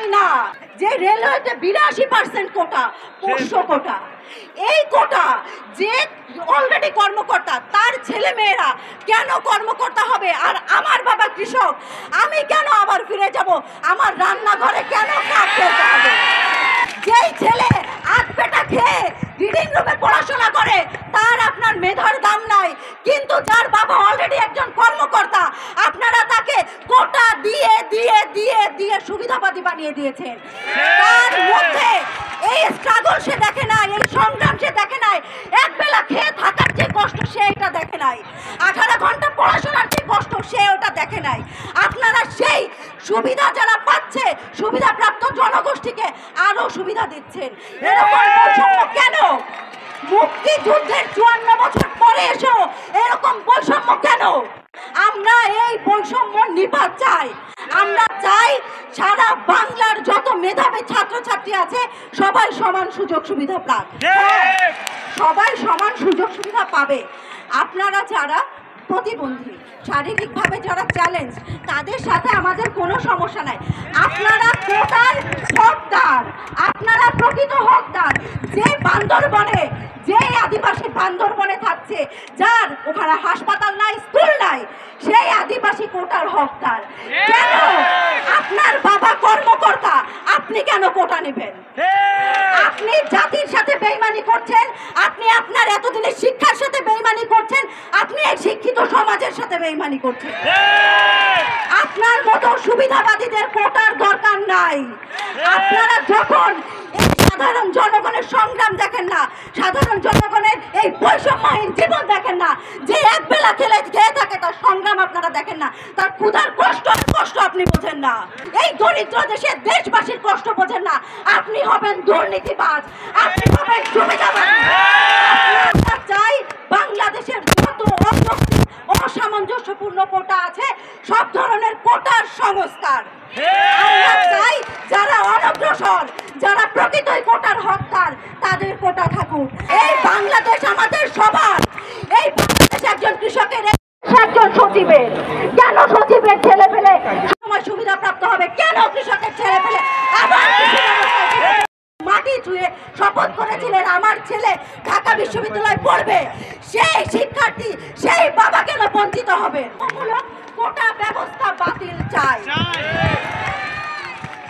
চাই না যে রেলওয়েতে 82% কোটা, পোষ্য কোটা, এই কোটা যে অলরেডি কর্মকর্তা তার ছেলে মেয়েরা কেন কর্মকর্তা হবে? আর আমার বাবা কৃষক, আমি কেন আবার ফিরে যাব? আমার রান্নাঘরে কেন কাজ করতে হবে? যেই ছেলে আধ পেটা খেয়ে রিডিং রুমে পড়াশোনা করে তার আপনার মেধার দাম নাই, কিন্তু যার বাবা অলরেডি একজন কর্মকর্তা আপনারা তাকে কোটা দিয়ে দিয়ে দিয়ে দিয়ে সুবিধাবাদী বানিয়ে দিয়েছেন। তার মধ্যে এই স্ট্রাগল সে দেখে নাই, এই সংগ্রাম সে দেখে নাই, এক বেলা খেয়ে থাকার যে কষ্ট সে এটা দেখে নাই, 18 ঘন্টা পড়াশোনার যে কষ্ট সে ওটা দেখে নাই। আপনারা সেই সুবিধা যারা পাচ্ছে, সুবিধাপ্রাপ্ত জনগোষ্ঠীকে আরো সুবিধা দিচ্ছেন। এরকম বৈষম্য কেন? মুক্তিযুদ্ধের 54 বছর পরে এসো এরকম বৈষম্য কেন? আমরা এই বৈষম্য নিপাত চাই। আমরা চাই সারা বাংলার যত মেধাবী ছাত্রছাত্রী আছে সবাই সমান সুযোগ সুবিধা পাক, সবাই সমান সুযোগ সুবিধা পাবে। আপনারা যারা প্রতিবন্ধী, শারীরিকভাবে যারা চ্যালেঞ্জ, তাদের সাথে আমাদের কোনো সমস্যা নাই। আপনারা কোটার হকদার, আপনারা প্রকৃত হকদার। যে বান্দরবনে, যে আদিবাসী বান্দরবনে থাকছে, যার ওখানে হাসপাতাল নাই, স্কুল নাই, সেই আদিবাসী কোটার হকদার। কেন আপনার বাবা কর্মকর্তা, আপনি কেন কোটা নেবেন? আপনি জাতির সাথে বেইমানি করছেন, আপনি আপনার এতদিনের শিক্ষার সাথে বেইমানি করছেন, আপনি এই শিক্ষিত সমাজের সাথে বেইমানি করছেন। আপনার মতো সুবিধাবাদীদের কোটার দরকার নাই। আপনারা যখন এই সাধারণ জনগণের সংগ্রাম দেখেন না, সাধারণ জনগণের এই বৈষম্যহীন জীবন দেখেন না, যে এক বেলা খেয়ে থাকে তার সংগ্রাম আপনারা দেখেন না, তার ক্ষুধার কষ্ট আপনি বোঝেন না, এই দরিদ্র দেশের দেশবাসীর কষ্ট বোঝেন না, আপনি হবেন দুর্নীতিবাজ, আপনি হবেন সুবিধাবাদী। আমরা চাই বাংলাদেশের যত অসামঞ্জস্যপূর্ণ কোটা আছে সব ধরনের কোটার সংস্কার। আমরা চাই যারা অনগ্রসর, যারা প্রকৃতই কোটার হকদার, তাদের কোটা থাকুক। এই বাংলাদেশ আমাদের সবার। এই বাংলাদেশ একজন কৃষকের, একজন সচিবের। কেন সচিবের ছেলে পেলে সময় সুবিধা প্রাপ্ত হবে? কেন কৃষকের ছেলে পেলে আবার মাটি ছুঁয়ে শপথ করেছিলেন আমার ছেলে ঢাকা বিশ্ববিদ্যালয়ে পড়বে? সেই শিক্ষার্থী, সেই বাবা কেন বঞ্চিত হবে? কোটা ব্যবস্থা বাতিল চাই।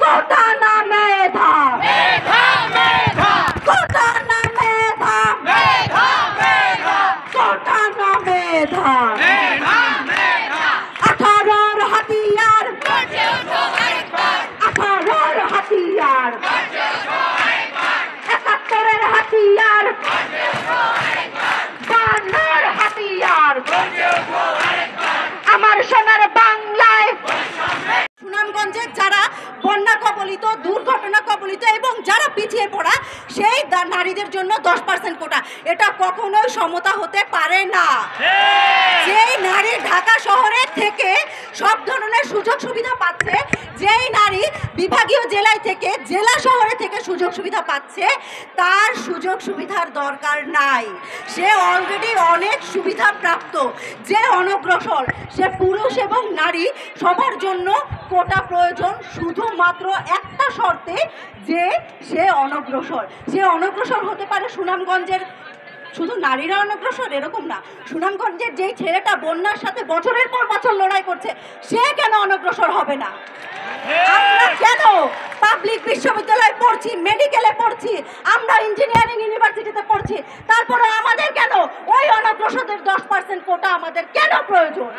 কোটা না মেধা, কোটা না মেধা, কোটা না মেধা। 18-র হাতিয়ার, 18-র হাতিয়ার, 71-র হাতিয়ার, 52-র হাতিয়ার। আমার সোনার বাংলায় সুনামগঞ্জে যারা বন্যা কবলিত, দুর্ঘটনা কবলিত এবং যারা পিছিয়ে পড়া সেই নারীদের জন্য 10% কোটা, এটা কখনোই সমতা হতে পারে না। যেই নারী ঢাকা শহরে থেকে সব ধরনের সুযোগ সুবিধা পাচ্ছে, যেই নারী বিভাগীয় জেলায় থেকে জেলা শহরে থেকে সুযোগ সুবিধা পাচ্ছে, তার সুযোগ সুবিধার দরকার নাই। সে অলরেডি অনেক সুবিধা প্রাপ্ত। যে অনগ্রসর, সে পুরুষ এবং নারী সবার জন্য কোটা প্রয়োজন, শুধুমাত্র একটা শর্তে, যে সে অনগ্রসর। সে অনগ্রসর হতে পারে সুনামগঞ্জের, শুধু নারীরা অনগ্রসর এরকম না, সুনামগঞ্জের যেই ছেলেটা বন্যার সাথে বছরের পর বছর লড়াই করছে, সে কেন অনগ্রসর হবে না? আমরা কেন পাবলিক বিশ্ববিদ্যালয়ে পড়ছি, মেডিকেলে পড়ছি, আমরা ইঞ্জিনিয়ারিং ইউনিভার্সিটিতে পড়ছি, তারপরে আমাদের কেন ওই অনগ্রসরদের 10% কোটা আমাদের কেন প্রয়োজন?